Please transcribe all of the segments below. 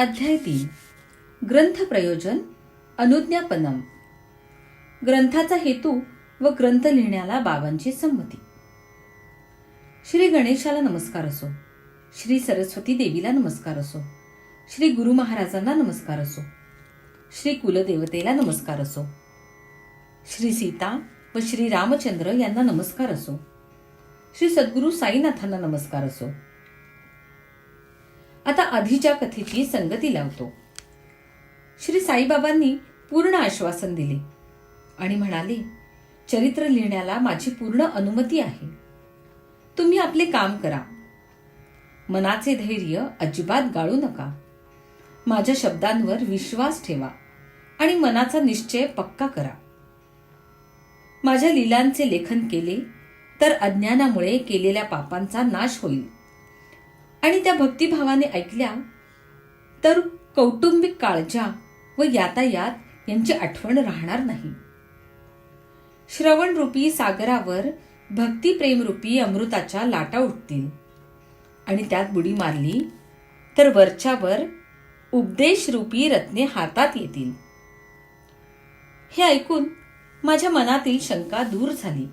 अध्याय 3. ग्रंथ प्रयोजन अनुज्ञापनम. ग्रंथाचा हेतू व ग्रंथ लिहिण्याला बाबांची संमती. श्री गणेशाला नमस्कार असो, श्री सरस्वती देवीला नमस्कार असो, श्री गुरु महाराजांना नमस्कार असो, श्री कुलदेवतेला नमस्कार असो, श्री सीता व श्री रामचंद्र यांना नमस्कार असो, श्री सद्गुरु साईनाथांना नमस्कार असो. आता आधीच्या कथेची संगती लावतो. श्री साईबाबांनी पूर्ण आश्वासन दिले आणि म्हणाले, चरित्र लिहिण्याला माझी पूर्ण अनुमती आहे. तुम्ही आपले काम करा. मनाचे धैर्य अजिबात गाळू नका. माझ्या शब्दांवर विश्वास ठेवा आणि मनाचा निश्चय पक्का करा. माझ्या लीलांचे लेखन केले तर अज्ञानामुळे केलेल्या पापांचा नाश होईल आणि त्या भक्तिभावाने ऐकल्या तर कौटुंबिक काळजा व यातायात यांची आठवण राहणार नाही. श्रवणरूपी सागरावर भक्तिप्रेमरूपी अमृताच्या लाटा उठतील आणि त्यात बुडी मारली तर वरच्यावर उपदेशरूपी रत्ने हातात येतील. हे ऐकून माझ्या मनातील शंका दूर झाली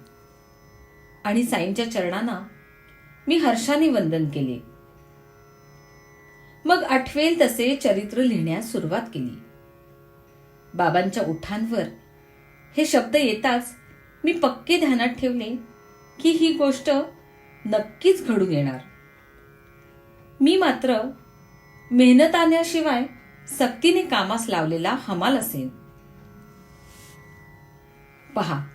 आणि साईंच्या चरणांना मी हर्षाने वंदन केले. मग आठवेल तसे चरित्र लिहिण्यास सुरुवात केली. बाबांच्या ओठांवर हे शब्द येताच मी पक्के ध्यानात ठेवले की ही गोष्ट नक्कीच घडून येणार. मी मात्र मेहनताण्याशिवाय सक्तीने कामास लावलेला हमाल असेन. पहा,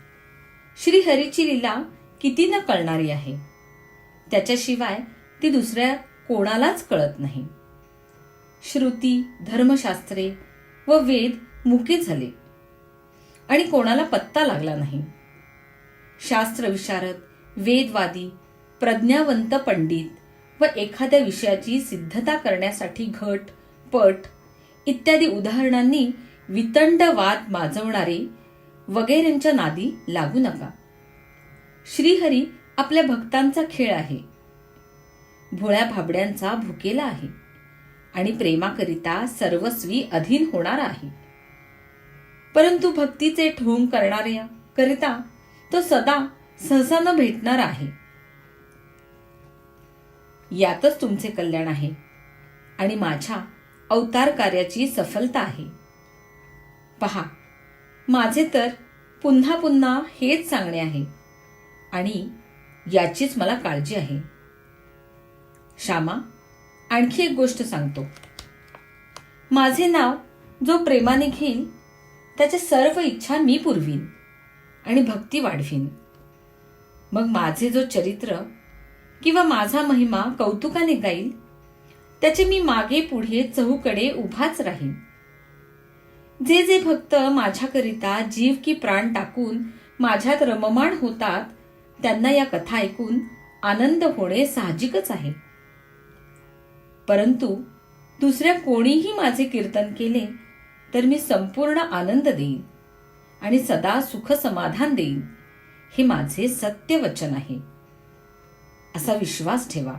श्रीहरीची लीला किती न कळणारी आहे. त्याच्याशिवाय ती दुसऱ्या कोणालाच कळत नाही. श्रुती, धर्मशास्त्रे व वेद मुके झाले आणि कोणाला पत्ता लागला नाही. शास्त्र विशारद, वेदवादी, प्रज्ञावंत पंडित व एखाद्या विषयाची सिद्धता करण्यासाठी घट, पट इत्यादी उदाहरणांनी वितंड वाद माजवणारे वगैरेंच्या नादी लागू नका. श्रीहरी आपल्या भक्तांचा खेळ आहे. भोळ्या भाबड्यांचा भुकेला आहे आणि प्रेमाकरिता सर्वस्वी अधीन होणार आहे. परंतु भक्तीचे ठोंग करणाऱ्या करिता तो सदा सहसा न भेटणार आहे. यातच तुमचे कल्याण आहे आणि माझ्या अवतार कार्याची सफलता आहे. पहा, माझे तर पुन्हा पुन्हा हेच सांगणे आहे आणि याचीच मला काळजी आहे. श्यामा, आणखी एक गोष्ट सांगतो. माझे नाव जो प्रेमाने घेईल त्याच्या सर्व इच्छा मी पुरवीन आणि भक्ती वाढवीन. मग माझे जो चरित्र किंवा माझा महिमा कौतुकाने गाईल त्याचे मी मागे पुढे चहूकडे उभाच राहीन. जे जे भक्त माझ्याकरिता जीव की प्राण टाकून माझ्यात रममाण होतात त्यांना या कथा ऐकून आनंद होणे साहजिकच आहे. परंतु दुसऱ्या कोणीही माझे कीर्तन केले तर मी संपूर्ण आनंद देईन आणि सदा सुख समाधान देईन. हे माझे सत्य वचन आहे. असा विश्वास ठेवा.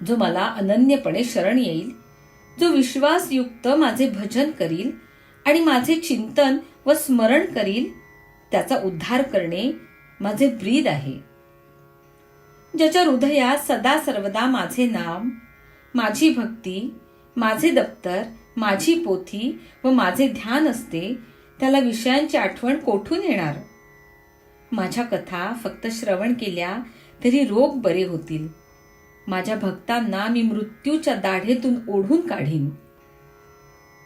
जो मला अनन्यपणे शरण येईल, जो विश्वासयुक्त माझे भजन करील आणि माझे चिंतन व स्मरण करील त्याचा उद्धार करणे माझे ब्रीद आहे. ज्याच्या हृदयात सदा सर्वदा माझे नाम, माझी भक्ती, माझे दप्तर, माझी पोथी व माझे ध्यान असते त्याला विषयांची आठवण कोठून येणार. माझ्या कथा फक्त श्रवण केल्या तरी रोग बरे होतील. माझ्या भक्तांना मी मृत्यूच्या दाढेतून ओढून काढीन.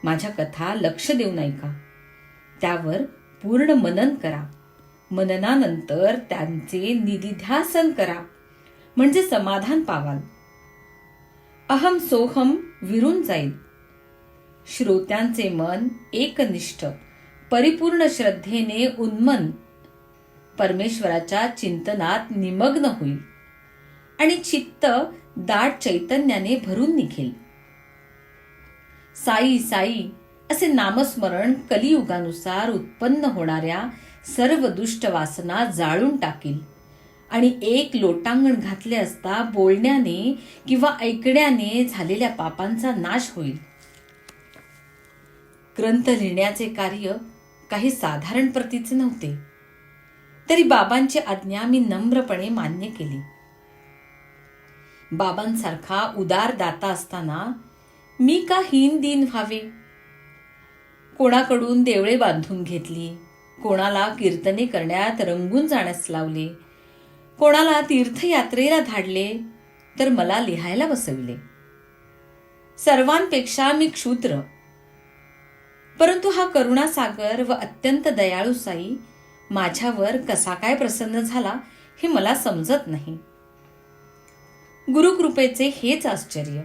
माझ्या कथा लक्ष देऊन ऐका. त्यावर पूर्ण मनन करा. मननानंतर त्यांचे निधिध्यासन करा म्हणजे समाधान पावाल. अहम सोहम विरून जाईल. श्रोत्यांचे मन एकनिष्ठ परिपूर्ण श्रद्धेने उन्मन परमेश्वराच्या चिंतनात निमग्न होईल आणि चित्त दाट चैतन्याने भरून निघेल. साई साई असे नामस्मरण कलियुगानुसार उत्पन्न होणाऱ्या सर्व दुष्ट वासना जाळून टाकील आणि एक लोटांगण घातले असता बोलण्याने किंवा ऐकण्याने झालेल्या पापांचा नाश होईल. ग्रंथ लिहिण्याचे कार्य काही साधारण प्रतीचे नव्हते, तरी बाबांची आज्ञा मी नम्रपणे मान्य केली. बाबांसारखा उदार दाता असताना मी का हीन दीन व्हावे? कोणाकडून देवळे बांधून घेतली, कोणाला कीर्तने करण्यात रंगून जाण्यास लावले, कोणाला तीर्थयात्रेला धाडले, तर मला लिहायला बसविले. सर्वांपेक्षा मी क्षुद्र, परंतु हा करुणासागर व अत्यंत दयाळू साई माझ्यावर कसा काय प्रसन्न झाला हे मला समजत नाही. गुरुकृपेचे हेच आश्चर्य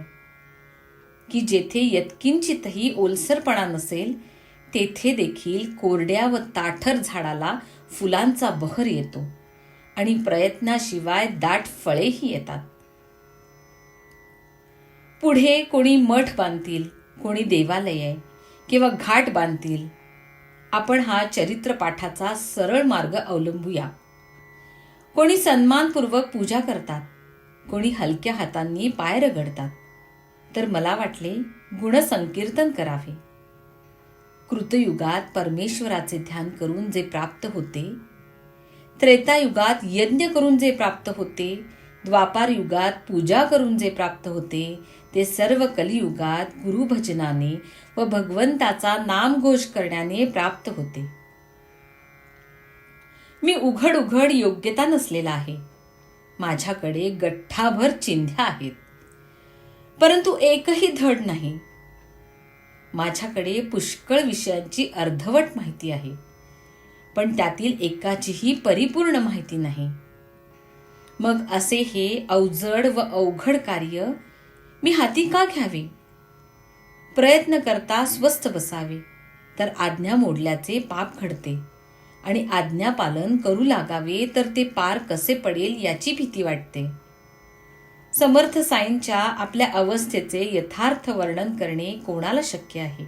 की जेथे यत्किंचितही ओलसरपणा नसेल तेथे देखील कोरड्या व ताठर झाडाला फुलांचा बहर येतो आणि प्रयत्नाशिवाय दाट फळेही येतात. पुढे कोणी मठ बांधतील, कोणी देवालये किंवा घाट बांधतील. आपण हा चरित्रपाठाचा सरळ मार्ग अवलंबूया. कोणी सन्मानपूर्वक पूजा करतात, कोणी हलक्या हातांनी पाय रगडतात, तर मला वाटले गुणसंकीर्तन करावे. कृतयुगात परमेश्वराचे ध्यान करून जे प्राप्त होते, त्रेतायुगात यज्ञ करून जे प्राप्त होते, द्वापार युगात पूजा करून जे प्राप्त होते, ते सर्व कलियुगात गुरुभजनाने व भगवंताचा नामघोष करण्याने प्राप्त होते. मी उघड उघड योग्यता नसलेला आहे. माझ्याकडे गठ्ठाभर चिंध्या आहेत, परंतु एकही धड नाही. माझ्याकडे पुष्कळ विषयांची अर्धवट माहिती आहे, पण त्यातील एकाचीही परिपूर्ण माहिती नाही. मग असे हे अवजड व अवघड कार्य मी हाती का घ्यावे? प्रयत्न करता स्वस्थ बसावे, तर आज्ञा मोडल्याचे पाप घडते आणि आज्ञापालन करू लागावे तर ते पार कसे पडेल याची भीती वाटते. समर्थ साईंच्या आपल्या अवस्थेचे यथार्थ वर्णन करणे कोणाला शक्य आहे?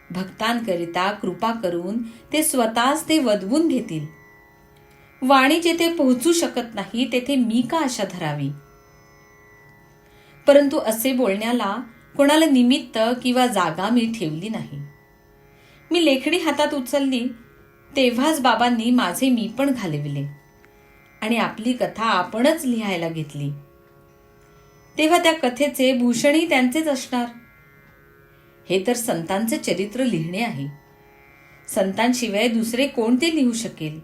भक्तांकरिता कृपा करून ते स्वतःच ते वदवून घेतील. वाणी जेथे पोहोचू शकत नाही तेथे मी का आशा धरावी? परंतु असे बोलण्याला कोणाला निमित्त किंवा जागा मी ठेवली नाही. मी लेखणी हातात उचलली तेव्हाच बाबांनी माझे मी पण घालविले आणि आपली कथा आपणच लिहायला घेतली. तेव्हा त्या कथेचे भूषणही त्यांचेच असणार. हे तर संतांचे चरित्र लिहिणे आहे. संतांशिवाय दुसरे कोणते लिहू शकेल?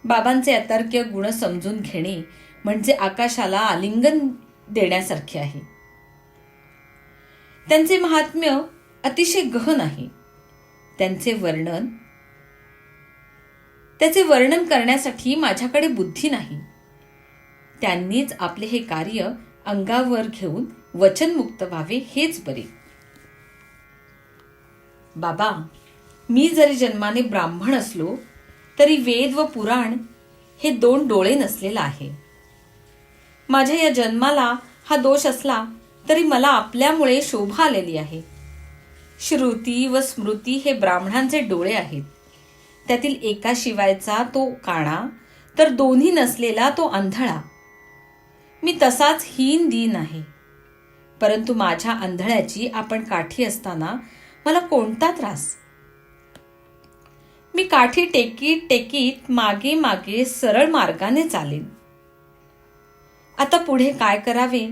बाबांचे अतर्क्य गुण समजून घेणे म्हणजे आकाशाला आलिंगन देण्यासारखे आहे. त्यांचे महात्म्य अतिशय गहन आहे. त्याचे वर्णन करण्यासाठी माझ्याकडे बुद्धी नाही. त्यांनीच आपले हे कार्य अंगावर घेऊन वचनमुक्त व्हावे हेच बरे. बाबा, मी जरी जन्माने ब्राह्मण असलो तरी वेद व पुराण हे दोन डोळे नसलेला आहे. माझ्या या जन्माला हा दोष असला तरी मला आपल्यामुळे शोभा आलेली आहे. श्रुती व स्मृती हे ब्राह्मणांचे डोळे आहेत. त्यातील एकाशिवायचा तो काणा तर दोन्ही नसलेला तो आंधळा. मी तसाच हीन दीन आहे. परंतु माझ्या आंधळ्याची आपण काठी असताना मला कोणता त्रास? मी काठी टेकीत टेकीत मागे मागे सरळ मार्गाने चालेन. आता पुढे काय करावे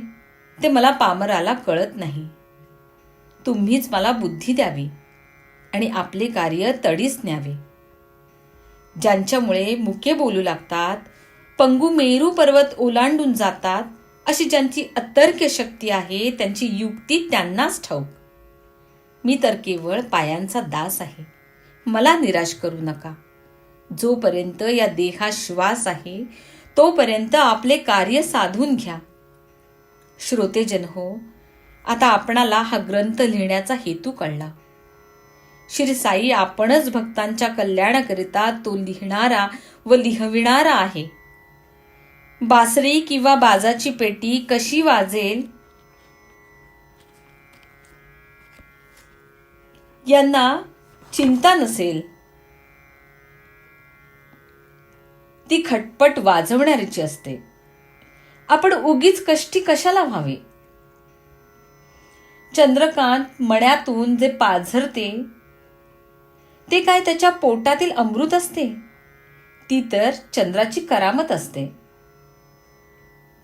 ते मला पामराला कळत नाही. तुम्हीच मला बुद्धी द्यावी आणि आपले कार्य तडीस न्यावे. ज्यांच्यामुळे मुके बोलू लागतात, पंगू मेरू पर्वत ओलांडून जातात, अशी ज्यांची अतर्क्य शक्ती आहे त्यांची युक्ती त्यांनाच ठाऊक. मी तर केवळ पायांचा दास आहे. मला निराश करू नका. जोपर्यंत या देहात श्वास आहे तोपर्यंत आपले कार्य साधून घ्या. श्रोतेजन हो, आता आपणाला हा ग्रंथ लिहिण्याचा हेतू कळला. श्री साई आपणच भक्तांच्या कल्याणाकरिता तो लिहिणारा व लिहविणारा आहे. बासरी किंवा बाजाची पेटी कशी वाजेल यांना चिंता नसेल. ती खटपट वाजवणारीची असते. आपण उगीच कष्टी कशाला व्हावे? चंद्रकांत मण्यातून जे पाझरते ते काय त्याच्या पोटातील अमृत असते? ती तर चंद्राची करामत असते.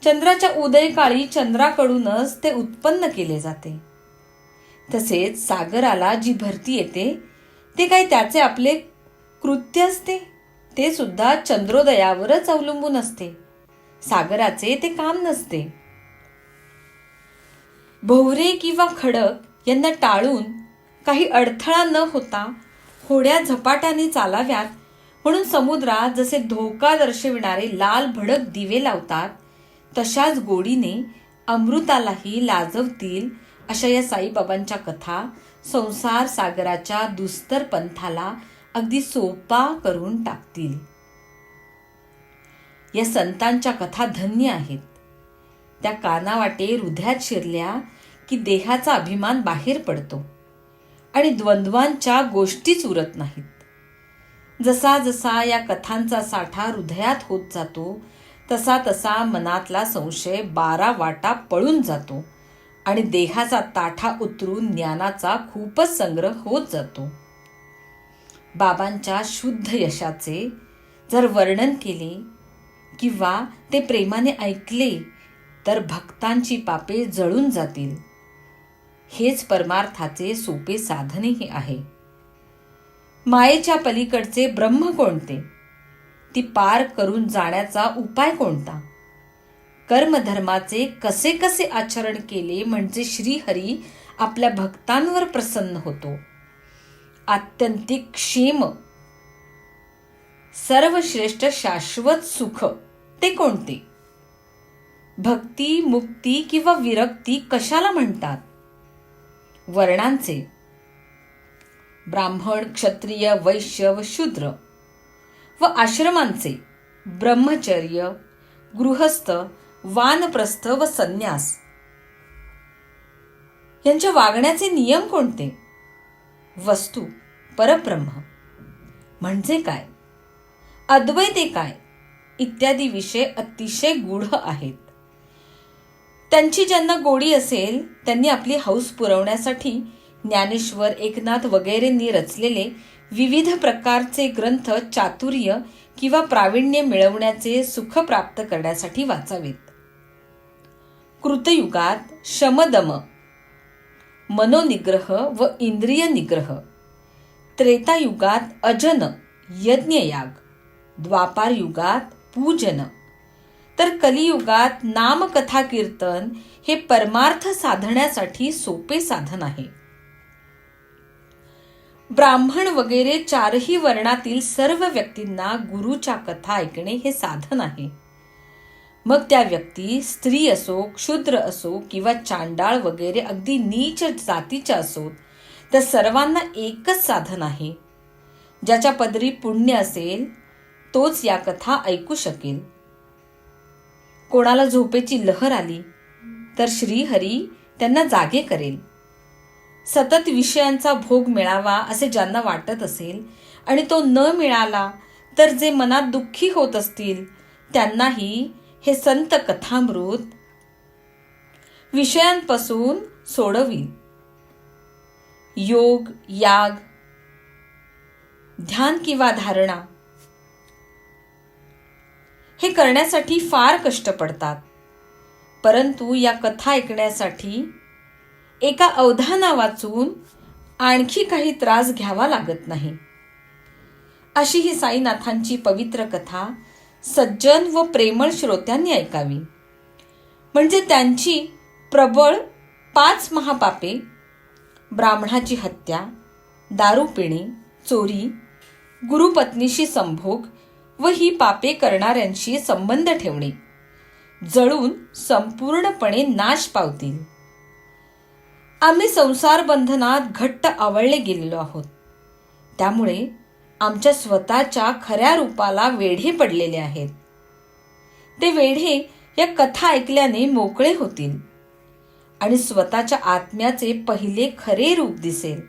चंद्राच्या उदयकाळी चंद्राकडूनच ते उत्पन्न केले जाते. तसेच सागराला जी भरती येते ते काय त्याचे आपले कृत्य असते? ते सुद्धा चंद्रोदयावरच अवलंबून असते. सागराचे ते काम नसते. भोवरे किंवा खडक यांना टाळून काही अडथळा न होता होड्या झपाट्याने चालाव्यात म्हणून समुद्रात जसे धोका दर्शविणारे लाल भडक दिवे लावतात, तशाच गोडीने अमृतालाही लाजवतील अशा या साईबाबांच्या कथा संसार सागराच्या दुस्तर पंथाला अगदी सोपा करून टाकतील. या संतांच्या कथा धन्य आहेत. त्या कानावाटे हृदयात शिरल्या की देहाचा अभिमान बाहेर पडतो आणि द्वंद्वांच्या गोष्टीच उरत नाहीत. जसा जसा या कथांचा साठा हृदयात होत जातो तसा तसा मनातला संशय 12 वाटा पळून जातो आणि देहाचा ताठा उतरून ज्ञानाचा खूपच संग्रह होत जातो. बाबांच्या शुद्ध यशाचे जर वर्णन केले किंवा ते प्रेमाने ऐकले तर भक्तांची पापे जळून जातील. हेच परमार्थाचे सोपे साधनही आहे. मायेच्या पलीकडचे ब्रह्म कोणते? ती पार करून जाण्याचा उपाय कोणता? कर्मधर्माचे कसे कसे आचरण केले म्हणजे श्रीहरी आपल्या भक्तांवर प्रसन्न होतो? आत्यंतिक क्षेम, सर्वश्रेष्ठ शाश्वत सुख ते कोणते? भक्ती, मुक्ती किंवा विरक्ती कशाला म्हणतात? वर्णांचे, ब्राह्मण, क्षत्रिय, वैश्य व शूद्र व आश्रमांचे, ब्रह्मचर्य, गृहस्थ, वानप्रस्थ व संन्यास यांच्या वागण्याचे नियम कोणते? वस्तू, परब्रह्म म्हणजे काय? अद्वैते काय? इत्यादी विषय अतिशय गूढ आहेत. त्यांची ज्यांना गोडी असेल त्यांनी आपली हौस पुरवण्यासाठी ज्ञानेश्वर, एकनाथ वगैरेंनी रचलेले विविध प्रकारचे ग्रंथ चातुर्य किंवा प्रावीण्य मिळवण्याचे सुख प्राप्त करण्यासाठी वाचावेत. कृतयुगात शमदम, मनोनिग्रह व इंद्रिय निग्रह, त्रेतायुगात अजन, यज्ञयाग, द्वापार युगात पूजन, तर कलियुगात नामकथा कीर्तन हे परमार्थ साधण्यासाठी सोपे साधन आहे. ब्राह्मण वगैरे 4ही वर्णातील सर्व व्यक्तींना गुरुच्या कथा ऐकणे हे साधन आहे. मग त्या व्यक्ती स्त्री असो, क्षुद्र असो किंवा चांडाळ वगैरे अगदी नीच जातीच्या असोत, तर सर्वांना एकच साधन आहे. ज्याच्या पदरी पुण्य असेल तोच या कथा ऐकू शकेल. कोणाला झोपेची लहर आली तर श्रीहरी त्यांना जागे करेल. सतत विषयांचा भोग मिळावा असे ज्यांना वाटत असेल आणि तो न मिळाला तर जे मनात दुःखी होत असतील त्यांनाही हे संत कथामृत विषयांपासून सोडविल. योग, याग, ध्यान किंवा धारणा हे करण्यासाठी फार कष्ट पडतात, परंतु या कथा ऐकण्यासाठी एका अवधाना वाचून आणखी काही त्रास घ्यावा लागत नाही. अशी ही साईनाथांची पवित्र कथा सज्जन व प्रेमळ श्रोत्यांनी ऐकावी. म्हणजे त्यांची प्रबळ 5 महापापे, ब्राह्मणाची हत्या, दारू पिणे, चोरी, गुरुपत्नीशी संभोग व ही पापे करणाऱ्यांशी संबंध ठेवणे जळून संपूर्णपणे नाश पावतील. आम्ही संसार बंधनात घट्ट आवळले गेलेलो आहोत. त्यामुळे आमच्या स्वतःच्या खऱ्या रूपाला वेढे पडलेले आहेत. ते वेढे या कथा ऐकल्याने मोकळे होतील आणि स्वतःच्या आत्म्याचे पहिले खरे रूप दिसेल.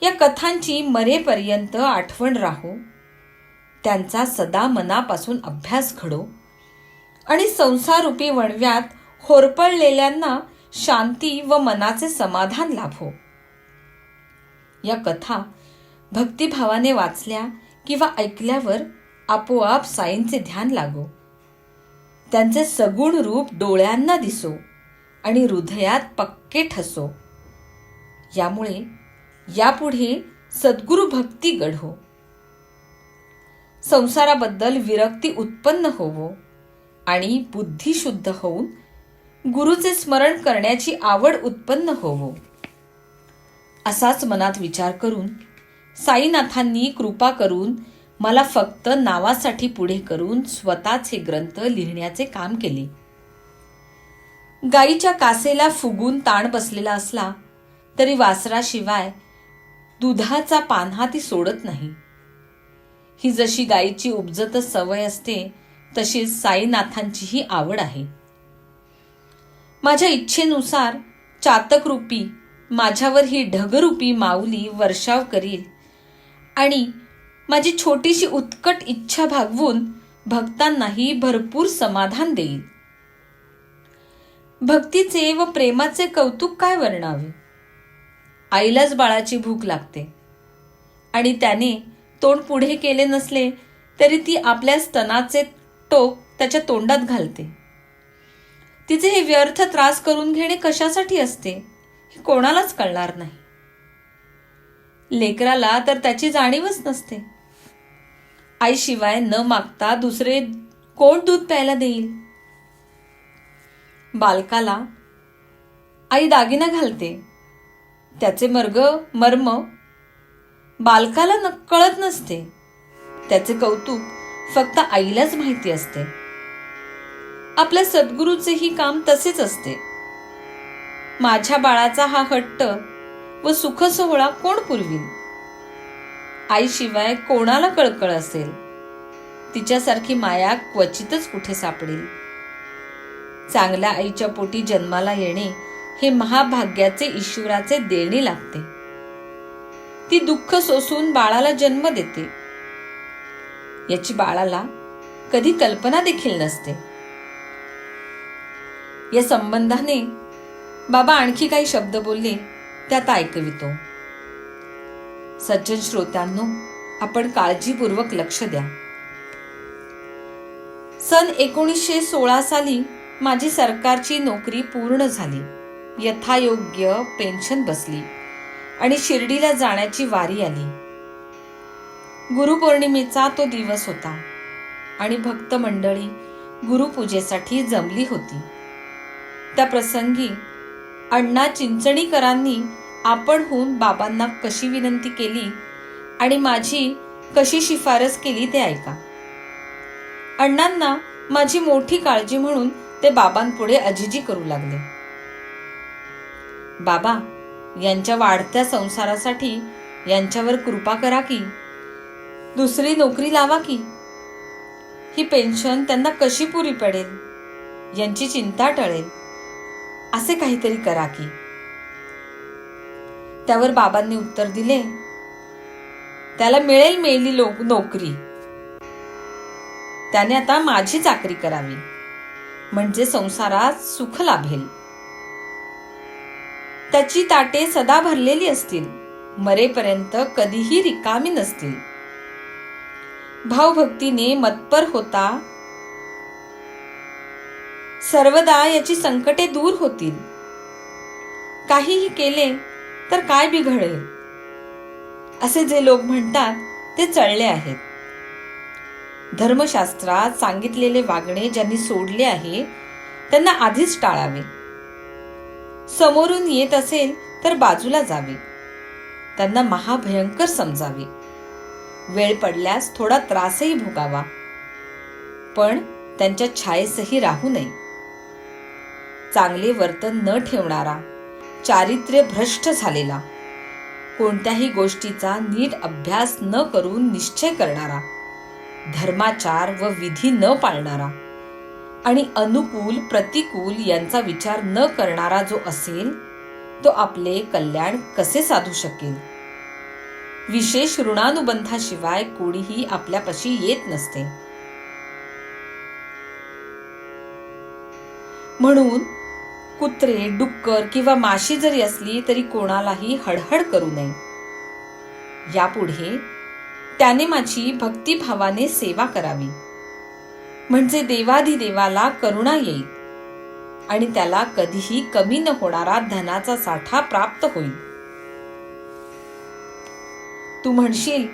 या कथांची मरेपर्यंत आठवण राहो त्यांचा सदा मनापासून अभ्यास घडो आणि संसाररूपी वणव्यात होरपळलेल्यांना शांती व मनाचे समाधान लाभो. या कथा भक्तिभावाने वाचल्या किंवा ऐकल्यावर आपोआप साईंचे ध्यान लागो. त्यांचे सगुण रूप डोळ्यांना दिसो आणि हृदयात पक्के ठसो. यामुळे यापुढे सद्गुरु भक्ती घडो. संसाराबद्दल विरक्ती उत्पन्न होवो आणि बुद्धी शुद्ध होऊन गुरुचे स्मरण करण्याची आवड उत्पन्न होवो. असाच मनात विचार करून साईनाथांनी कृपा करून मला फक्त नावासाठी पुढे करून स्वतःच हे ग्रंथ लिहिण्याचे काम केले. गाईच्या कासेला फुगून ताण बसलेला असला तरी वासराशिवाय दुधाचा पान्हा ती सोडत नाही. ही जशी गाईची उपजत सवय असते तशीच साईनाथांचीही आवड आहे. माझ्या इच्छेनुसार चातकरूपी माझ्यावर ही ढगरूपी माऊली वर्षाव करील आणि माझी छोटीशी उत्कट इच्छा भागवून भक्तांनाही भरपूर समाधान देईल. भक्तीचे व प्रेमाचे कौतुक काय वर्णावे. आईलाच बाळाची भूक लागते आणि त्याने तोंड पुढे केले नसले तरी ती आपल्या स्तनाचे टोक त्याच्या तोंडात घालते. तिचे हे व्यर्थ त्रास करून घेणे कशासाठी असते हे कोणालाच कळणार नाही. लेकराला तर त्याची जाणीवच नसते. आईशिवाय न मागता दुसरे कोण दूध प्यायला देईल. बालकाला आई दागिना घालते. त्याचे मर्म बालकाला कळत नसते. त्याचे कौतुक फक्त आईलाच माहिती असते. आपल्या सद्गुरूचेही काम तसेच असते. माझ्या बाळाचा हा हट्ट व सुख सोहळा कोण पुरवील. आईशिवाय कोणाला कळकळ असेल. तिच्यासारखी माया क्वचितच कुठे सापडेल. चांगल्या आईच्या पोटी जन्माला येणे हे महाभाग्याचे ईश्वराचे देणे लागते. ती दुःख सोसून बाळाला जन्म देते. याची बाळाला कधी कल्पना देखील नसते. या संबंधाने बाबा आणखी काही शब्द बोलले त्यात ऐकवितो. सज्जन श्रोत्यांनो, आपण काळजीपूर्वक लक्ष द्या. सन 1916 साली माझी सरकारची नोकरी पूर्ण झाली. यथायोग्य पेन्शन बसली आणि शिर्डीला जाण्याची वारी आली. गुरुपौर्णिमेचा तो दिवस होता आणि भक्त मंडळी गुरुपूजेसाठी जमली होती. त्या प्रसंगी अण्णा चिंचणीकरांनी आपणहून बाबांना कशी विनंती केली आणि माझी कशी शिफारस केली ते ऐका. अण्णांना माझी मोठी काळजी म्हणून ते बाबांपुढे अजिजी करू लागले. बाबा, यांच्या वाढत्या संसारासाठी यांच्यावर कृपा करा की, दुसरी नोकरी लावा की. ही पेन्शन त्यांना कशी पुरी पडेल, यांची चिंता टळेल, असे काहीतरी करा की. त्यावर बाबांनी उत्तर दिले, त्याला मिळेल नोकरी. त्याने आता माझी चाकरी करावी, म्हणजे संसारात सुख लाभेल. त्याची ताटे सदा भरलेली असतील, मरेपर्यंत कधीही रिकामी नसतील. भावभक्तीने मतपर होता सर्वदा याची संकटे दूर होतील. काहीही केले तर काय बिघडेल, असे जे लोक म्हणतात ते चळले आहेत. धर्मशास्त्रात सांगितलेले वागणे ज्यांनी सोडले आहे त्यांना आधीच टाळावे. समोरून येत असेल तर बाजूला जावे. त्यांना महाभयंकर समजावे. वेळ पडल्यास थोडा त्रासही भोगावा, पण त्यांच्या छायेसही राहू नये. चांगले वर्तन न ठेवणारा, चारित्र्य भ्रष्ट झालेला, कोणत्याही गोष्टीचा नीट अभ्यास न करून निश्चय करणारा, धर्माचार व विधी न पाळणारा आणि अनुकूल प्रतिकूल यांचा विचार न करणारा जो असेल तो आपले कल्याण कसे साधू शकेल. विशेष ऋणानुबंधाशिवाय कोणीही आपल्यापाशी येत नसते. म्हणून कुत्रे, डुक्कर किंवा माशी जरी असली तरी कोणालाही हडहड करू नये. यापुढे त्याने माझी भक्तिभावाने सेवा करावी, म्हणजे देवाधिदेवाला करुणा येईल आणि त्याला कधीही कमी न होणारा धनाचा साठा प्राप्त होईल. तू म्हणशील,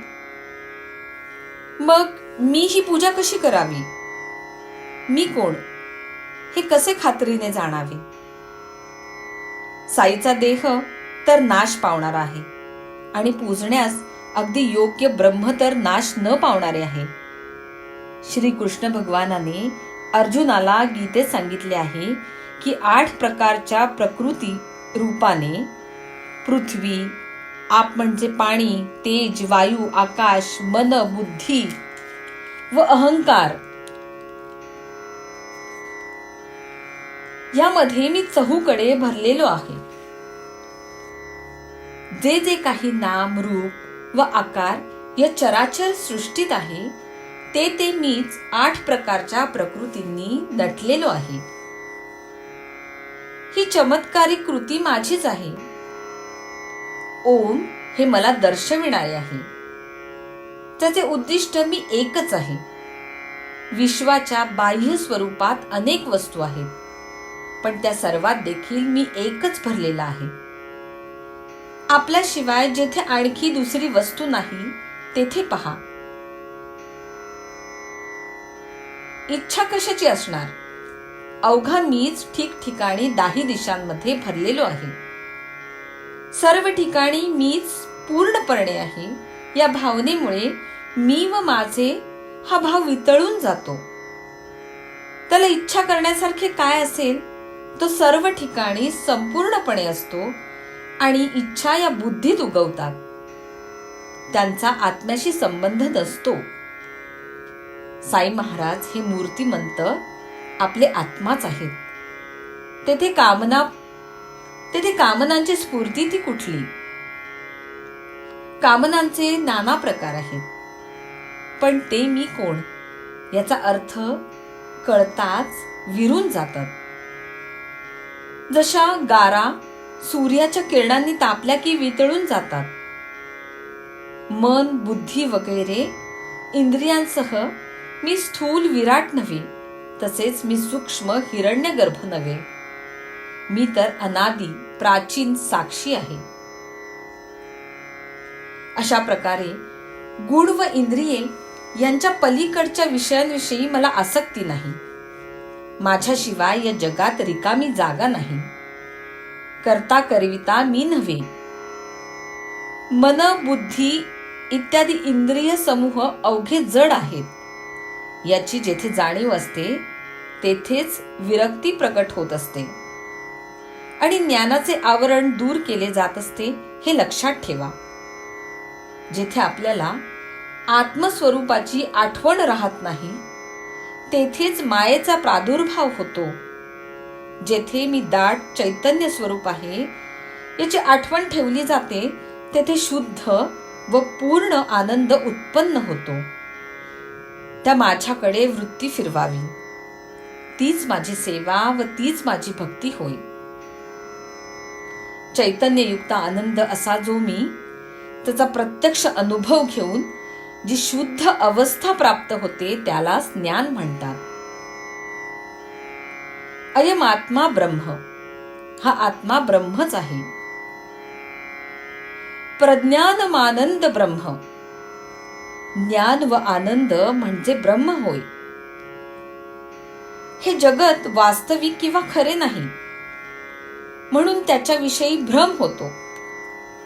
मग मी ही पूजा कशी करावी? मी कोण हे कसे खात्रीने जाणावे? साईचा देह तर नाश पावणारा आहे आणि पूजण्यास अगदी योग्य ब्रह्म तर नाश न पावणारे आहे. श्री कृष्ण भगवानाने अर्जुनाला गीतेत सांगितले आहे की 8 प्रकारच्या प्रकृती रूपाने पृथ्वी, आप म्हणजे पाणी, तेज, वायू, आकाश, मन, बुद्धी व अहंकार यामध्ये मी चहूकडे भरलेलो आहे. जे जे काही नाम, रूप व आकार या चराचर सृष्टीत आहे ते मीच 8 प्रकारच्या प्रकृतींनी नटलेलो आहे. ही चमत्कारिक कृती माझीच आहे. ओम हे मला दर्शविणारे आहे. त्याचे उद्दिष्ट मी एकच आहे. विश्वाच्या बाह्य स्वरूपात अनेक वस्तू आहेत, पण त्या सर्वात देखील मी एकच भरलेला आहे. आपल्याशिवाय जेथे आणखी दुसरी वस्तू नाही तेथे पहा. इच्छा कशाची असणार? अवघा मीच ठिकठिकाणी 10 दिशांमध्ये भरलेलो आहे. सर्व ठिकाणी मीच पूर्णपणे आहे. या भावनेमुळे मी व माझे हा भाव वितळून जातो. त्याला इच्छा करण्यासारखे काय असेल? तो सर्व ठिकाणी संपूर्णपणे असतो आणि इच्छा या बुद्धीत उगवतात. त्यांचा आत्म्याशी संबंध नसतो. साई महाराज हे मूर्तिमंत आपले आत्माच आहेत. तेथे कामनांची स्फूर्ती ती कुठली? कामनांचे नाना प्रकार आहेत, पण ते मी कोण याचा अर्थ कळताच विरून जातात. जशा गारा सूर्याच्या किरणांनी तापल्या की वितळून जातात. मन, बुद्धी वगैरे इंद्रियांसह मी स्थूल विराट नव्हे, तसेच मी सूक्ष्म हिरण्यगर्भ नव्हे. मी तर अनादी प्राचीन साक्षी आहे. अशा प्रकारे गुण व इंद्रिये यांच्या पलीकडच्या विषयांविषयी मला आसक्ती नाही. माझ्याशिवाय या जगात रिकामी जागा नाही. करता करविता मी नव्हे. मन, बुद्धी इत्यादी इंद्रिय समूह अवघे जड आहेत. याची जेथे जाणीव असते तेथेच विरक्ती प्रकट होत असते आणि ज्ञानाचे आवरण दूर केले जात असते, हे लक्षात ठेवा. जेथे आपल्याला आत्मस्वरूपाची आठवण राहत नाही तेथेच मायेचा प्रादुर्भाव होतो. जेथे मी दाट चैतन्य स्वरूप आहे याची आठवण ठेवली जाते तेथे शुद्ध व पूर्ण आनंद उत्पन्न होतो. त्या माझ्याकडे वृत्ती फिरवावी. तीच माझी सेवा व तीच माझी भक्ती होय. चैतन्ययुक्त आनंद असा जो मी, त्याचा प्रत्यक्ष अनुभव घेऊन जी शुद्ध अवस्था प्राप्त होते त्यालाच ज्ञान म्हणतात. अयम आत्मा ब्रह्म. हा आत्मा ब्रह्मच आहे. प्रज्ञानमानंद ब्रह्म. ज्ञान व आनंद म्हणजे ब्रह्म होय. हे जगत वास्तविक किंवा खरे नाही, म्हणून त्याच्याविषयी भ्रम होतो.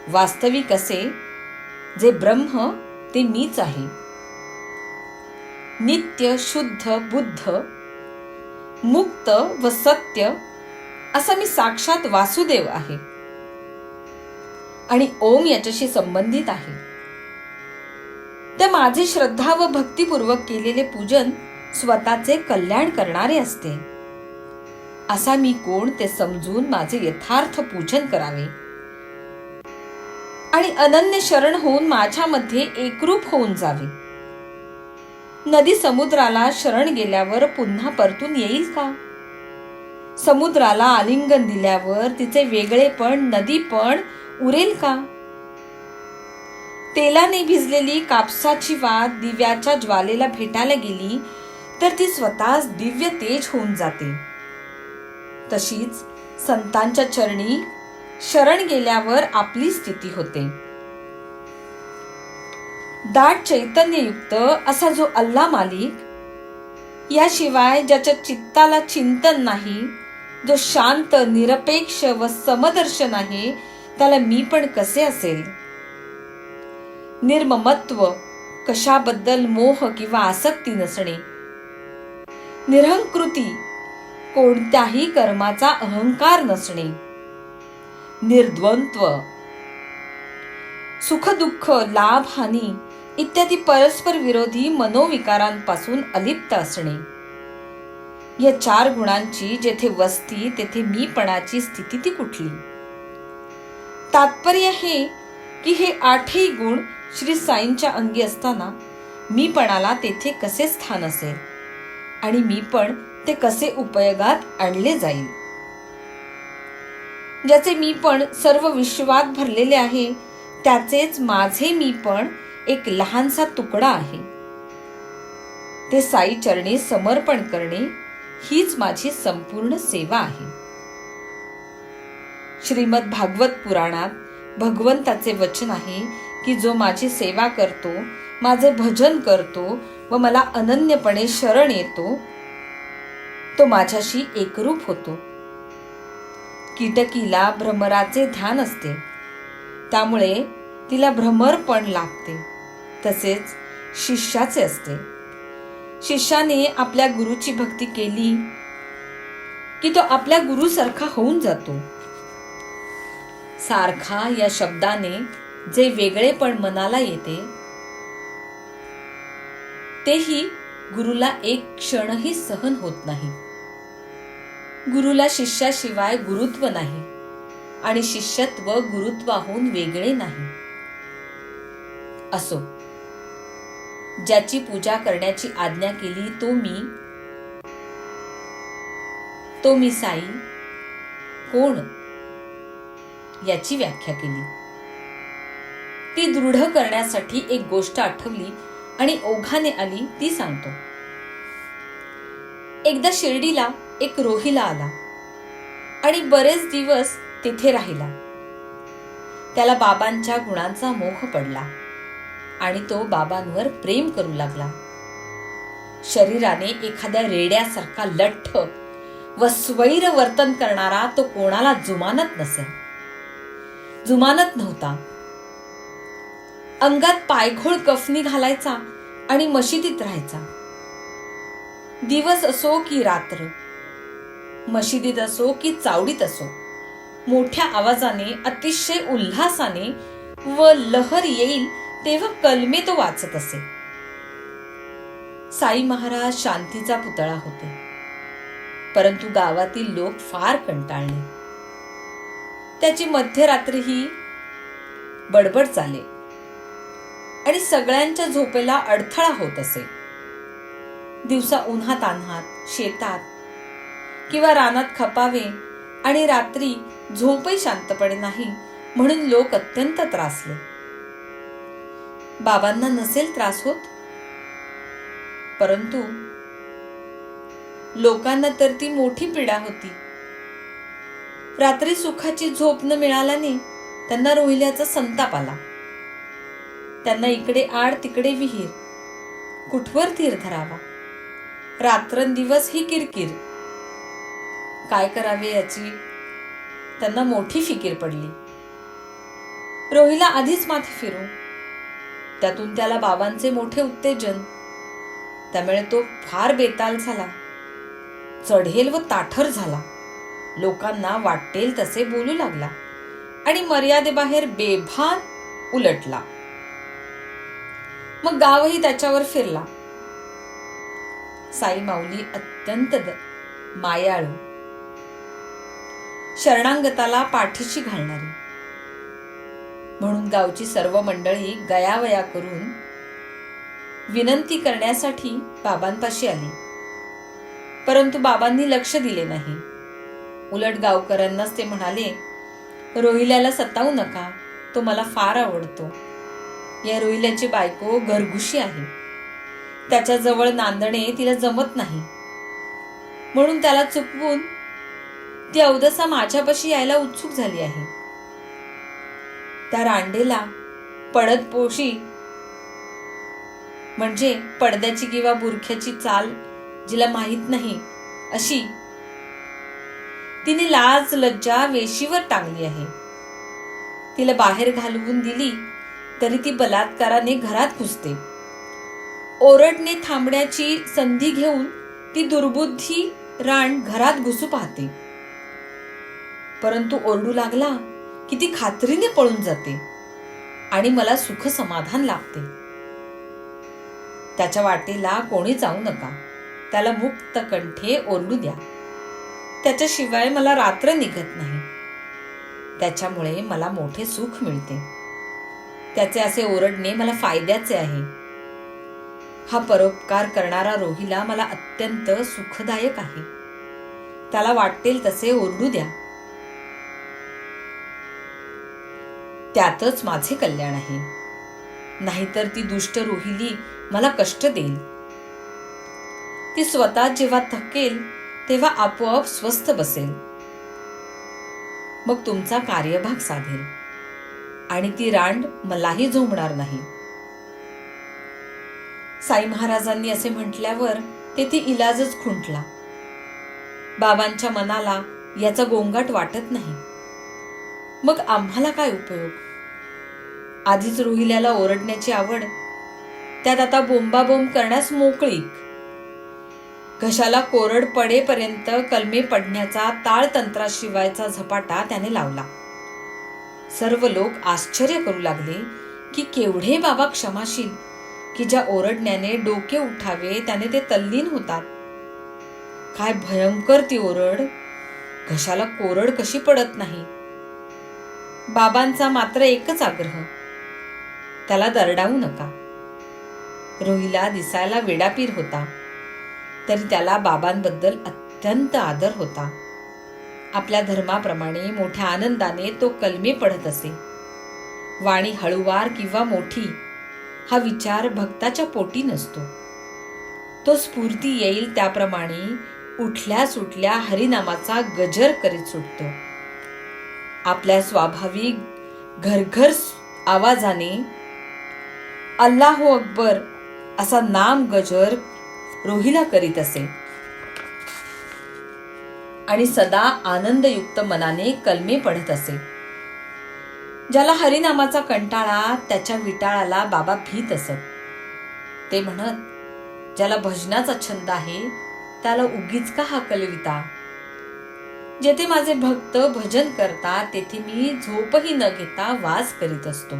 वास्तविक असे जे ब्रह्म ते मीच आहे. नित्य, शुद्ध, बुद्ध, मुक्त व सत्य असा मी साक्षात वासुदेव आहे आणि ओम याच्याशी संबंधित आहे. त्या माझे श्रद्धा व भक्तिपूर्वक केलेले पूजन स्वतःचे कल्याण करणारे असते. असा मी कोण ते समजून माझे यथार्थ पूजन करावे. आणि अनन्य शरण होऊन माझ्यामध्ये एकरूप होऊन जावे. नदी समुद्राला शरण गेल्यावर पुन्हा परतून येईल का? समुद्राला आलिंगन दिल्यावर तिचे वेगळेपण, नदीपण उरेल का? तेलाने भिजलेली कापसाची वात दिव्याच्या ज्वालेला भेटायला गेली तर ती स्वतःच दिव्य तेज होऊन जाते. तशीच संतांच्या चरणी शरण गेल्यावर आपली स्थिती होते. दाट चैतन्ययुक्त असा जो अल्ला मालिक, याशिवाय ज्याच्या चित्ताला चिंतन नाही, जो शांत, निरपेक्ष व समदर्शन आहे, त्याला मी पण कसे असेल? निर्ममत्व, कशाबद्दल मोह किंवा आसक्ती नसणे, निरहंकृती, कोणत्याही कर्माचा अहंकार नसणे, निर्द्वंद्व, सुख दुःख, लाभ हानी इत्यादी परस्पर विरोधी मनोविकारांपासून अलिप्त असणे. या 4 गुणांची जेथे वस्ती तेथे मीपणाची स्थिती ती कुठली? तात्पर्य हे की हे 8ही गुण श्री साईंच्या अंगी असताना मीपणाला तेथे कसे स्थान असेल आणि मीपण ते कसे उपयोगात आणले जाईल? ज्याचे मीपण सर्व विश्वात भरलेले आहे, त्याचेच माझे मीपण एक लहानसा तुकडा आहे. ते साई चरणी समर्पण करणे हीच माझी संपूर्ण सेवा आहे. श्रीमद भागवत पुराणात भगवंताचे वचन आहे की जो माझी सेवा करतो, माझे भजन करतो व मला अनन्यपणे शरण येतो, तो माझ्याशी एकरूप होतो. कीटकीला भ्रमराचे ध्यान असते, त्यामुळे तिला भ्रमर पण लागते. तसेच शिष्याचे असते. शिष्याने आपल्या गुरुची भक्ती केली की तो आपल्या गुरुसारखा होऊन जातो. सारखा या शब्दाने जे वेगळेपण मनाला येते, तेही गुरुला एक क्षणही सहन होत नाही. गुरुला शिष्याशिवाय गुरुत्व नाही आणि शिष्यत्व गुरुत्वाहून वेगळे नाही. असो, ज्याची पूजा करण्याची आज्ञा केली तो मी साई कोण याची व्याख्या केली. ती दृढ करण्यासाठी एक गोष्ट आठवली आणि ओघाने आली ती सांगतो. एकदा शिर्डीला एक रोहिला आला आणि बरेच दिवस तिथे राहिला. त्याला बाबांच्या गुणांचा मोह पडला आणि तो बाबांवर प्रेम करू लागला. शरीराने एखाद्या रेड्यासारखा लठ्ठ व स्वैर वर्तन करणारा तो कोणाला जुमानत नव्हता. अंगात पायघोळ कफनी घालायचा आणि मशिदीत राहायचा. दिवस असो की रात्र, मशिदीत असो की चावडीत असो, मोठ्या आवाजाने, अतिशय उल्हासाने व लहर येईल तेव्हा कलमे तो वाचत असे. साई महाराज शांतीचा पुतळा होते, परंतु गावातील लोक फार कंटाळले. त्याची मध्यरात्रीही बडबड चाले आणि सगळ्यांच्या झोपेला अडथळा होत असे. दिवसा उन्हात तान्हात शेतात किंवा रानात खपावे आणि रात्री झोपही शांतपणे नाही म्हणून लोक अत्यंत त्रासले. बाबांना नसेल त्रास होत, परंतु लोकांना तर ती मोठी पीडा होती. रात्री सुखाची झोप न मिळाल्याने त्यांना रोहिल्याचा संताप आला. त्यांना इकडे आड तिकडे विहीर, कुठवर धीर धरावा. रात्रंदिवस ही किरकिर. काय करावे याची त्यांना मोठी फिकीर पडली. रोहिला आधीच माथे फिरू, त्यातून त्याला बाबांचे मोठे उत्तेजन, त्यामुळे तो फार बेताल झाला. चढेल व ताठर झाला. लोकांना वाटेल तसे बोलू लागला आणि मर्यादेबाहेर बेभान उलटला. मग गावही त्याच्यावर फिरला. साई माऊली अत्यंत मायाळू, शरणांगताला पाठीशी घालणारी. म्हणून गावची सर्व मंडळी गयावया करून विनंती करण्यासाठी बाबांपाशी आली. परंतु बाबांनी लक्ष दिले नाही. उलट गावकऱ्यांनाच ते म्हणाले, रोहिल्याला सतावू नका, तो मला फार आवडतो. या रोहिल्याची बायको घरघुशी आहे. त्याच्याजवळ नांदणे तिला जमत नाही, म्हणून त्याला चुकवून ती अवदसा माझ्यापाशी यायला उत्सुक झाली आहे. त्या रांडेला पडदपोशी म्हणजे पडद्याची किंवा बुरख्याची चाल जिला माहीत नाही अशी तिने लाज लज्जा वेशीवर टांगली आहे. तिला बाहेर घालवून दिली तरी ती बलात्काराने घरात घुसते. ओरडणे थांबण्याची संधी घेऊन ती दुर्बुद्धी राण घरात घुसू पाहते. परंतु ओरडू लागला की ती खात्रीने पळून जाते आणि मला सुख समाधान लाभते. त्याच्या वाटेला कोणी जाऊ नका, त्याला मुक्त कंठे ओरडू द्या. त्याच्याशिवाय मला रात्र निघत नाही. त्याच्यामुळे मला मोठे सुख मिळते. त्याचे असे ओरडणे मला फायद्याचे आहे. हा परोपकार करणारा रोहिला मला अत्यंत सुखदायक आहे. त्याला वाटेल तसे ओरडू द्या. त्यातच माझे कल्याण आहे. नाहीतर ती दुष्ट रोहिली मला कष्ट देईल. ती स्वतः जेव्हा थकेल तेव्हा आपोआप स्वस्थ बसेल. मग तुमचा कार्यभाग साधेल आणि ती रांड मलाही झोंबणार नाही. साई महाराजांनी असे म्हटल्यावर तेथे इलाजच खुंटला. बाबांच्या मनाला याचा गोंगाट वाटत नाही. मग आम्हाला काय उपयोग? आधीच रोहिल्याला ओरडण्याची आवड, त्यात आता बोंबाबोंब करण्यास मोकळीक. घशाला कोरड पडेपर्यंत कलमे पडण्याचा ताळतंत्राशिवायचा झपाटा त्याने लावला. सर्व लोक आश्चर्य करू लागले की केवढे बाबा क्षमाशील, की ज्या ओरडण्याने डोके उठावे त्याने ते तल्लीन होतात. काय भयंकर ती ओरड! घशाला कोरड कशी पडत नाही. बाबांचा मात्र एकच आग्रह, त्याला दरडावू नका. रोहिला दिसायला वेडापीर होता, तरी त्याला बाबांबद्दल अत्यंत आदर होता. आपल्या धर्माप्रमाणे मोठ्या आनंदाने तो कलमे पढत असे. वाणी हळुवार किंवा मोठी हा विचार भक्ताच्या पोटी नसतो. तो स्फूर्ती येईल त्याप्रमाणे उठल्या सुटल्या हरिनामाचा गजर करीत सुटतो. आपल्या स्वाभाविक घरघर आवाजाने अल्लाहू अकबर असा नाम गजर रोहिला करीत असे आणि सदा आनंदयुक्त मनाने कलमे पढत असे. ज्याला हरिनामाचा कंटाळा त्याच्या विटाळाला बाबा भीत असत. ते म्हणत, ज्याला भजनाचा छंद आहे त्याला उगीच का हाकलविता. जेथे माझे भक्त भजन करतात तेथे मी झोपही न घेता वास करीत असतो.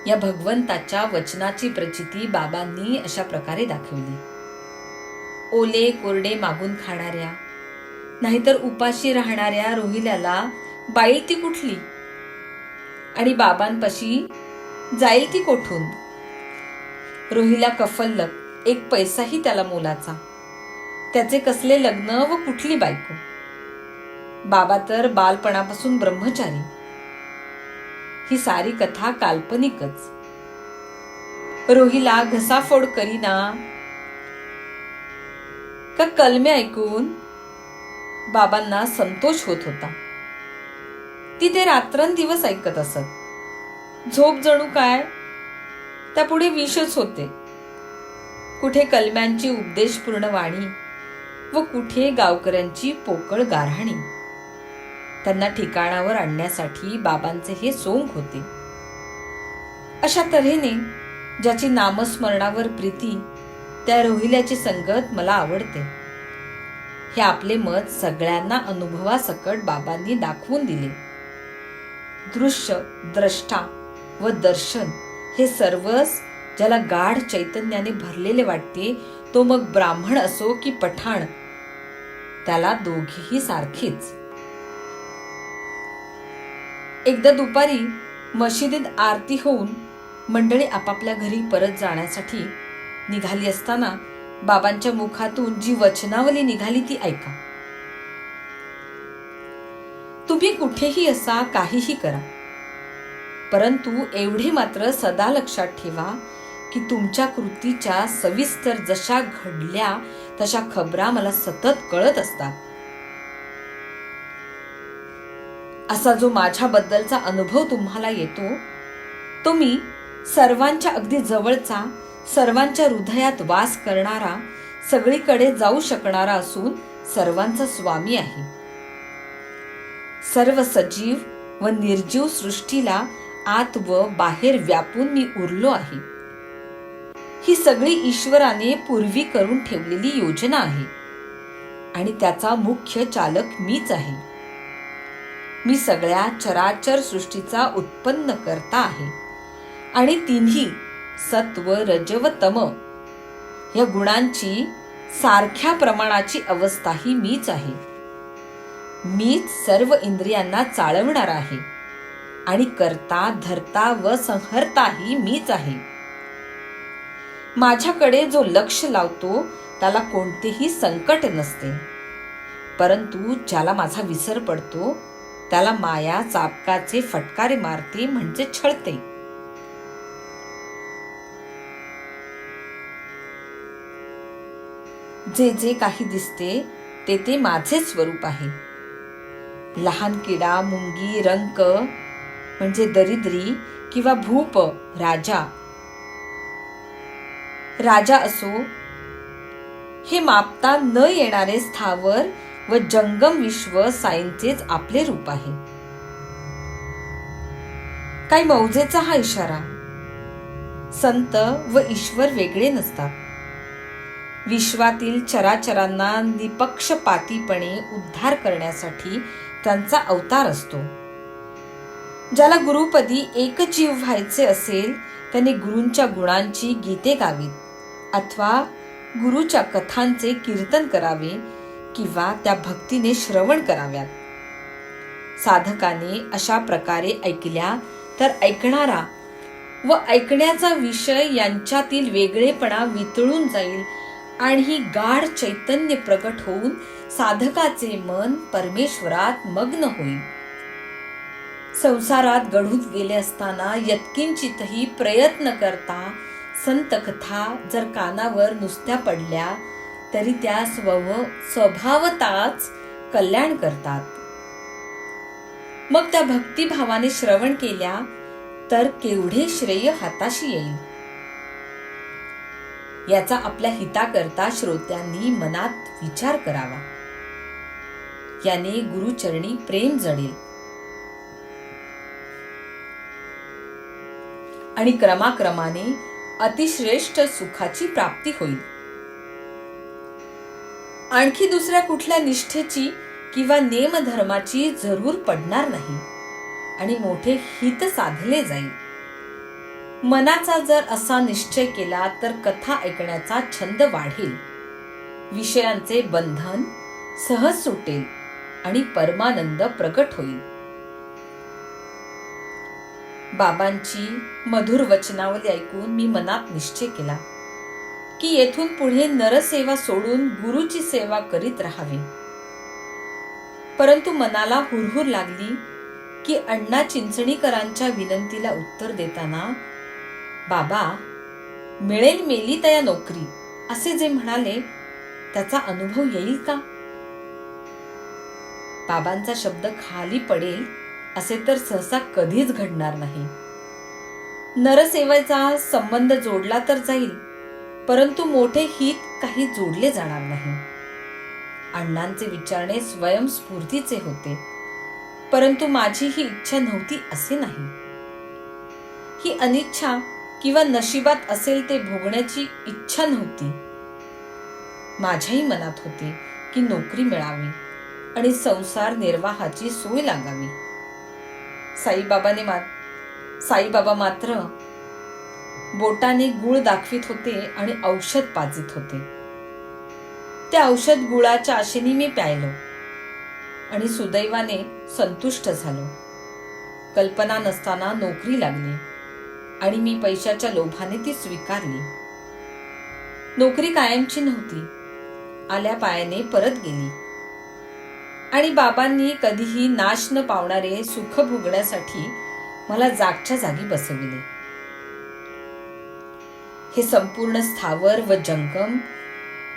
या भगवंताच्या वचनाची प्रचिती बाबांनी अशा प्रकारे दाखवली. ओले कोरडे मागून खाणाऱ्या नाहीतर उपाशी राहणाऱ्या रोहिल्याला बाईल ती कुठली आणि बाबांपाशी जाईल ती कोठून. रोहिला कफल्लक, एक पैसाही त्याला मोलाचा. त्याचे कसले लग्न व कुठली बायको. बाबा तर बालपणापासून ब्रह्मचारी. ही सारी कथा काल्पनिकच. रोहिला घसाफोड करीना का कलमे ऐकून बाबांना संतोष होत होता. ती ते रात्रंदिवस ऐकत असत. झोप जणू काय त्यापुढे विषच होते. कुठे कलम्यांची उपदेशपूर्ण वाणी व कुठे गावकऱ्यांची पोकळ गाऱ्हाणी. त्यांना ठिकाणावर आणण्यासाठी बाबांचे हे सोंग होते. अशा तऱ्हेने ज्याची नामस्मरणावर प्रीती त्या रोहिल्याची संगत मला आवडते. हे आपले मत सगळ्यांना अनुभवासकट बाबांनी दाखवून दिले. दृश्य, द्रष्टा व दर्शन हे सर्वच ज्याला गाढ चैतन्याने भरलेले वाटते, तो मग ब्राह्मण असो की पठाण, त्याला दोघेही सारखेच. एकदा दुपारी मशिदीत आरती होऊन मंडळी आपापल्या घरी परत जाण्यासाठी निघाली असताना बाबांच्या मुखातून जी वचनावली निघाली ती ऐका. तुम्ही कुठेही असा, काहीही करा, परंतु एवढे मात्र सदा लक्षात ठेवा की तुमच्या कृतीच्या सविस्तर जशा घडल्या तशा खबरा मला सतत कळत असतात. असा जो माझ्याबद्दलचा अनुभव तुम्हाला येतो तो मी सर्वांच्या अगदी जवळचा, सर्वांच्या हृदयात वास करणारा, सगळीकडे जाऊ शकणारा असून सर्वांचा स्वामी आहे. सर्व सजीव व निर्जीव सृष्टीला आत व बाहेर व्यापून मी उरलो आहे. ही सगळी ईश्वराने पूर्वी करून ठेवलेली योजना आहे आणि त्याचा मुख्य चालक मीच आहे. मी सगळ्या चराचर सृष्टीचा उत्पन्न करता आहे आणि तिन्ही सत्व, रज व तम या गुणांची सारख्या प्रमाणाची अवस्थाही मीच आहे. मीच सर्व इंद्रियांना चालवणार आहे आणि करता, धरता व संहर्ताही मीच आहे. माझ्याकडे जो लक्ष लावतो त्याला कोणतेही संकट नसते, परंतु ज्याला माझा विसर पडतो त्याला माया चाबकाचे फटकारे मारते, म्हणजे छळते. जे जे काही दिसते ते ते माझे स्वरूप आहे. लहान किडा, मुंगी, रंक म्हणजे दरिद्री किंवा भूप राजा असो, हे मापता न येणारे स्थावर व जंगम विश्व साईंचेच आपले रूप आहे. काय मौजेचा हा इशारा. संत व ईश्वर वेगळे नसतात. विश्वातील चराचरांना निपक्षपातीपणे उद्धार करण्यासाठी त्यांचा अवतार असतो. ज्याला गुरुपदी एकजीव व्हायचे असेल त्याने गुरूंच्या गुणांची गीते गावीत अथवा गुरुच्या कथांचे कीर्तन करावे किंवा त्या भक्तीने श्रवण कराव्यात. साधकाने अशा प्रकारे ऐकल्या तर ऐकणारा व ऐकण्याचा विषय यांच्यातील वेगळेपणा वितळून जाईल आणि गाढ चैतन्य प्रकट होऊन साधकाचे मन परमेश्वरात मग्न होईल. संसारात गढून गेले असताना यत्किंचितही प्रयत्न करता संत कथा जर कानावर नुसत्या पडल्या तरी त्या स्वभावताच कल्याण करतात. मग त्या भक्तिभावाने श्रवण केल्या तर केवढे श्रेय हाताशी येईल. याचा आपल्या हिताकरता श्रोत्यांनी मनात विचार करावा. याने गुरुचरणी प्रेम जडेल आणि क्रमाक्रमाने अतिश्रेष्ठ सुखाची प्राप्ती होईल. आणखी दुसऱ्या कुठल्या निष्ठेची किंवा नेमधर्माची जरूर पडणार नाही आणि मोठे हित साधले जाईल. मनाचा जर असा निश्चय केला तर कथा ऐकण्याचा छंद वाढेल, विषयांचे बंधन सहज सुटेल आणि परमानंद प्रकट होईल. बाबांची मधुर वचनावली ऐकून मी मनात निश्चय केला की येथून पुढे नरसेवा सोडून गुरुची सेवा करीत राहावे. परंतु मनाला हुरहुर लागली की अण्णा चिंचणीकरांच्या विनंतीला उत्तर देताना बाबा मिळेल मेली तया नोकरी असे जे म्हणाले त्याचा अनुभव येईल का. बाबांचा शब्द खाली पडेल असे तर सहसा कधीच घडणार नाही. नरसेवेचा संबंध जोडला तर जाईल, परंतु मोठे हित काही जोडले जाणार नाही. अण्णांचे विचारणे स्वयंस्फूर्तीचे होते, परंतु माझी ही इच्छा नव्हती असे नाही. ही अनिच्छा किंवा नशिबात असेल ते भोगण्याची इच्छा नव्हती. माझ्याही मनात होते की नोकरी मिळावी आणि संसार निर्वाहाची सोय लागावी. साईबाबा मात्र बोटाने गुळ दाखवित होते आणि औषध पाजित होते. त्या औषध गुळाच्या आशेने मी प्यायलो आणि सुदैवाने संतुष्ट झालो. कल्पना नसताना नोकरी लागली आणि मी पैशाच्या लोभाने ती स्वीकारली. नोकरी कायमची नव्हती, आल्या पायाने परत गेली आणि बाबांनी कधीही नाश न पावणारे सुख भोगण्यासाठी मला जागच्या जागी बसविले. हे संपूर्ण स्थावर व जंगम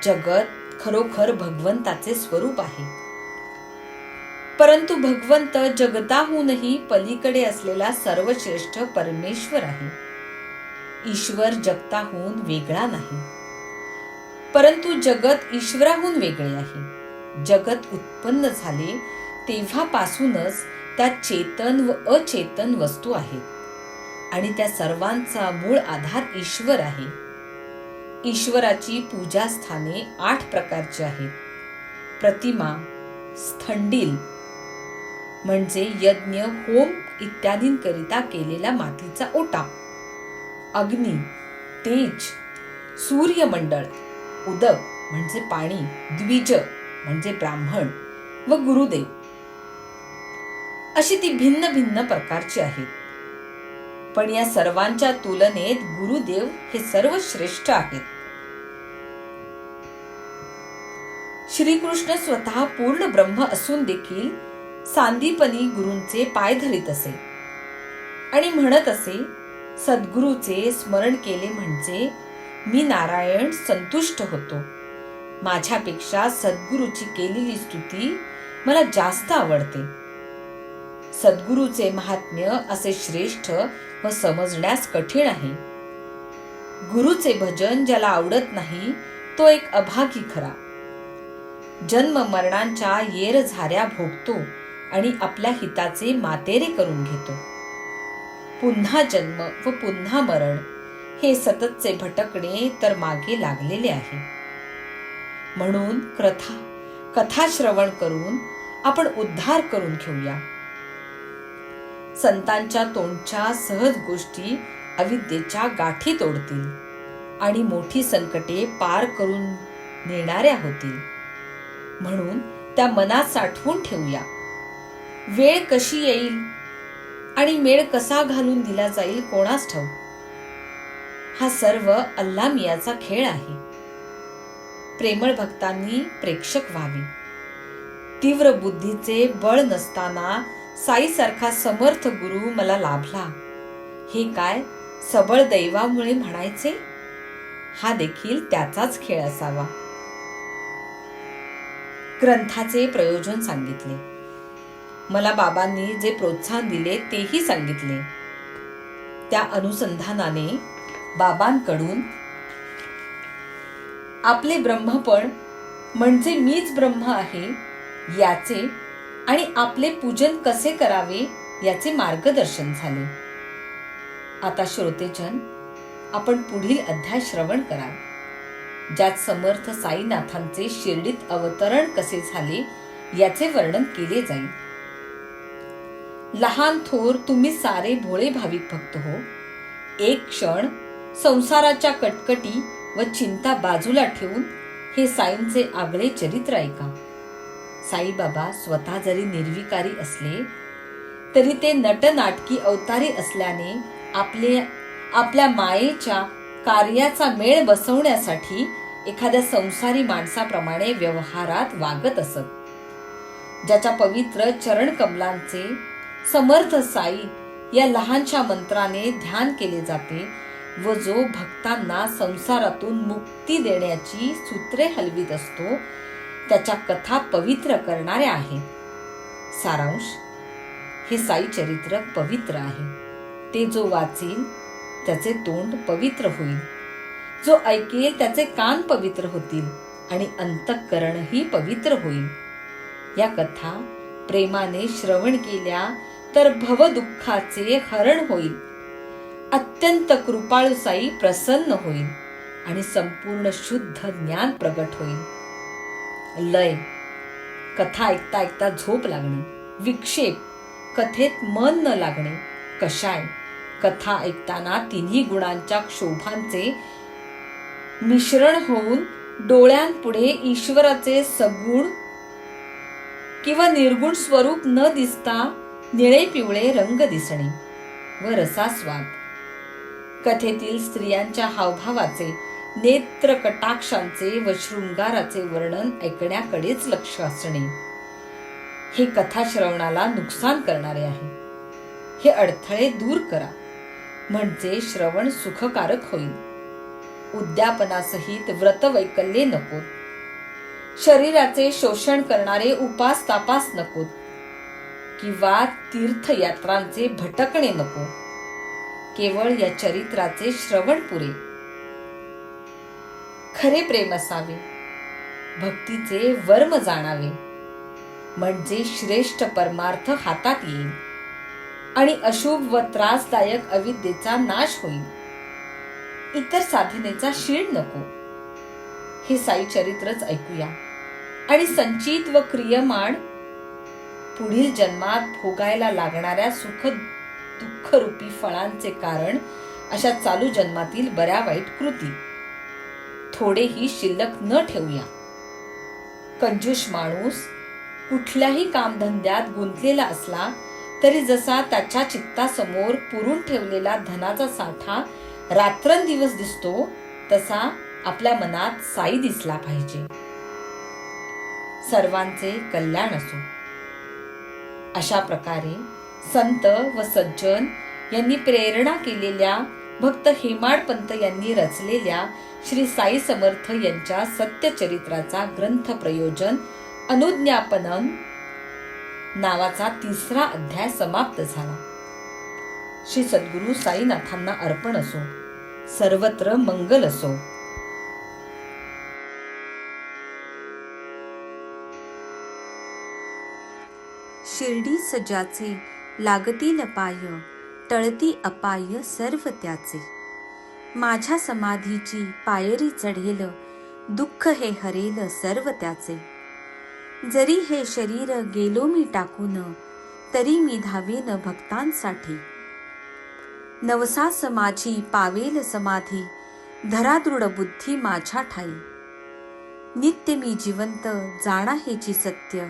जगत खरोखर भगवंताचे स्वरूप आहे. परंतु भगवंत जगताहूनही पलीकडे असलेला सर्वश्रेष्ठ परमेश्वर आहे. ईश्वर जगताहून वेगळा नाही, परंतु जगत ईश्वराहून वेगळे आहे. जगत उत्पन्न झाले तेव्हापासूनच त्यात चेतन व अचेतन वस्तू आहेत आणि त्या सर्वांचा मूळ आधार ईश्वर आहे. ईश्वराची पूजास्थाने 8 प्रकारची आहेत. प्रतिमा, स्थंडिल म्हणजे यज्ञ, होम इत्यादींकरिता केलेला मातीचा ओटा, अग्नी, तेज, सूर्यमंडळ, उदक म्हणजे पाणी, द्विज म्हणजे ब्राह्मण व गुरुदेव, अशी ती भिन्न भिन्न प्रकारची आहेत. पण या सर्वांच्या तुलनेत गुरुदेव हे सर्वश्रेष्ठ आहेत. श्रीकृष्ण स्वतः पूर्ण ब्रह्म असून देखील सांदीपनी गुरूंचे पाय धरीत असे आणि म्हणत असे, सद्गुरूचे स्मरण केले म्हणजे मी नारायण संतुष्ट होतो. माझ्यापेक्षा सद्गुरूची केलेली स्तुती मला जास्त आवडते. सद्गुरूचे महात्म्य असे श्रेष्ठ व समजण्यास कठीण आहे. गुरुचे भजन ज्याला आवडत नाही तो एक अभागी खरा. जन्म मरणांच्या येरझाऱ्या भोगतो आणि आपल्या हिताचे मातेरे करून घेतो. पुन्हा जन्म व पुन्हा मरण हे सततचे भटकणे तर मागे लागलेले आहे. म्हणून कथा श्रवण करून आपण उद्धार करून घेऊया. संतांच्या तोंडच्या सहज गोष्टी अविद्येच्या गाठी तोडतील आणि मोठी संकटे पार करून नेणाऱ्या होतील. म्हणून त्या मनात साठवून ठेवूया. वेळ कशी येईल आणि मेळ कसा घालून दिला जाईल कोणास ठाऊक. हा सर्व अल्ला मियाचा खेळ आहे. प्रेमळ भक्तांनी प्रेक्षक व्हावे. तीव्र बुद्धीचे बळ नसताना साईसारखा समर्थ गुरु मला लाभला, हे काय सबळ दैवामुळे म्हणायचे? हा देखील त्याचाच खेळ असावा. ग्रंथाचे प्रयोजन सांगितले. मला बाबांनी जे प्रोत्साहन दिले तेही सांगितले. त्या अनुसंधानाने बाबांकडून आपले ब्रह्मपण म्हणजे मीच ब्रह्म आहे याचे आणि आपले पूजन कसे करावे याचे मार्गदर्शन झाले. आता श्रोतेजन, आपण पुढील अध्याय श्रवण करा, ज्यात समर्थ साईनाथांचे शिर्डीत अवतरण कसे झाले याचे वर्णन केले जाईल. लहान थोर तुम्ही सारे भोळे भाविक भक्त हो, एक क्षण संसाराच्या कटकटी व चिंता बाजूला ठेवून हे साईंचे आगळे चरित्र ऐका. साईबाबा स्वतः जरी निर्विकारी असले तरी ते नटनाटकी अवतारी असल्याने आपल्या मायेच्या कार्याचा मेळ बसवण्यासाठी एखाद्या संसारी माणसाप्रमाणे व्यवहारात वागत असत. ज्याच्या पवित्र चरण कमलांचे समर्थ साई या लहानशा मंत्राने ध्यान केले जाते व जो भक्तांना संसारातून मुक्ती देण्याची सूत्रे हलवीत असतो, त्याच्या कथा पवित्र करणाऱ्या आहेत. सारांश, हे साई चरित्र पवित्र आहे. ते जो वाचेल त्याचे तोंड पवित्र होईल, जो ऐकेल त्याचे कान पवित्र होतील आणि अंतःकरणही पवित्र होईल. या कथा प्रेमाने श्रवण केल्या तर भवदुःखाचे हरण होईल. अत्यंत कृपाळू साई प्रसन्न होईल आणि संपूर्ण शुद्ध ज्ञान प्रगट होईल. लय, कथा ऐकता ऐकता झोप लागणे. विक्षेप, कथेत मन न लागणे. कषाय, कथा ऐकताना तिन्ही गुणांच्या क्षोभांचे मिश्रण होऊन डोळ्यांपुढे ईश्वराचे सगुण किंवा निर्गुण स्वरूप न दिसता निळे पिवळे रंग दिसणे व रसास्वाद, कथेतील स्त्रियांच्या हावभावाचे, नेत्र कटाक्षांचे व शृंगाराचे वर्णन ऐकण्याकडेच लक्ष असणे, हे कथा श्रवणाला नुकसान करणारे आहे. हे अडथळे दूर करा, म्हणजे श्रवण सुखकारक होईल. उद्यापनासहित व्रतवैकल्ये नकोत. शरीराचे शोषण करणारे उपास तापास नकोत, किंवा तीर्थयात्रांचे भटकणे नको. केवळ या चरित्राचे श्रवण पुरे. खरे प्रेम असावे, भक्तीचे वर्म जाणावे, म्हणजे श्रेष्ठ परमार्थ हातात येईल आणि अशुभ व त्रासदायक अविद्येचा नाश होईल. इतर साधनेचा शीळ नको. हे साई चरित्रच ऐकूया आणि संचित व क्रियमाण पुढील जन्मात भोगायला लागणाऱ्या सुख दुःखरूपी फळांचे कारण अशा चालू जन्मातील बऱ्या वाईट कृती थोडेही शिल्लक न ठेवूया. कंजूष माणूस कुठल्याही कामधंद्यात गुंतलेला असला तरी जसा त्याच्या चित्तासमोर पुरून ठेवलेला धनाचा साठा रात्रंदिवस दिसतो, तसा आपल्या मनात साई दिसला पाहिजे. सर्वांचे कल्याण असो. अशा प्रकारे संत व सज्जन यांनी प्रेरणा केलेल्या भक्त हेमाडपंत यांनी रचलेल्या श्री साई समर्थ यांच्या सत्यचरित्राचा ग्रंथ प्रयोजन अनुज्ञापनम नावाचा 3रा अध्याय समाप्त झाला. श्री सद्गुरु साईनाथांना अर्पण असो. सर्वत्र मंगल असो. शिर्डी सजाचे लागतील पाय, टळती अपाय सर्व त्याचे. माझ्या समाधीची पायरी चढेल, दुःख हे हरेल सर्व त्याचे. जरी हे शरीर गेलो मी टाकून, तरी मी धावेन भक्तांसाठी. नवसास माझी पावेल समाधी, धरा दृढ बुद्धी माझ्या ठाई. नित्य मी जिवंत जाणा हेची सत्य,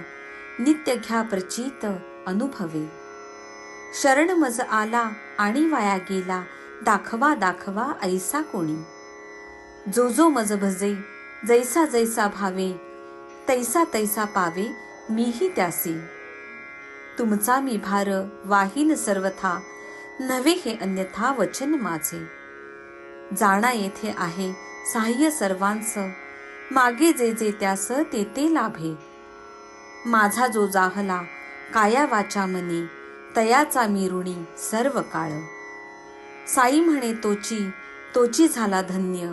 नित्य घ्या प्रचित अनुभवे. शरण मज आला आणि वाया गेला, दाखवा दाखवा ऐसा कोणी. जो जो मज भजे जैसा जैसा भावे, तैसा तैसा पावे मीही त्यासी. तुमचा मी भार वाहीन सर्वथा, नव्हे हे अन्यथा वचन माझे. जाणा येथे आहे सहाय्य सर्वांस, मागे जे जे त्यास ते ते लाभे. माझा जो जाहला काया वाचा मनी, तयाचा मी ऋणी सर्व काळ. साई म्हणे तोची तोची झाला धन्य,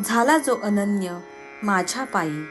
झाला जो अनन्य माझ्या पायी.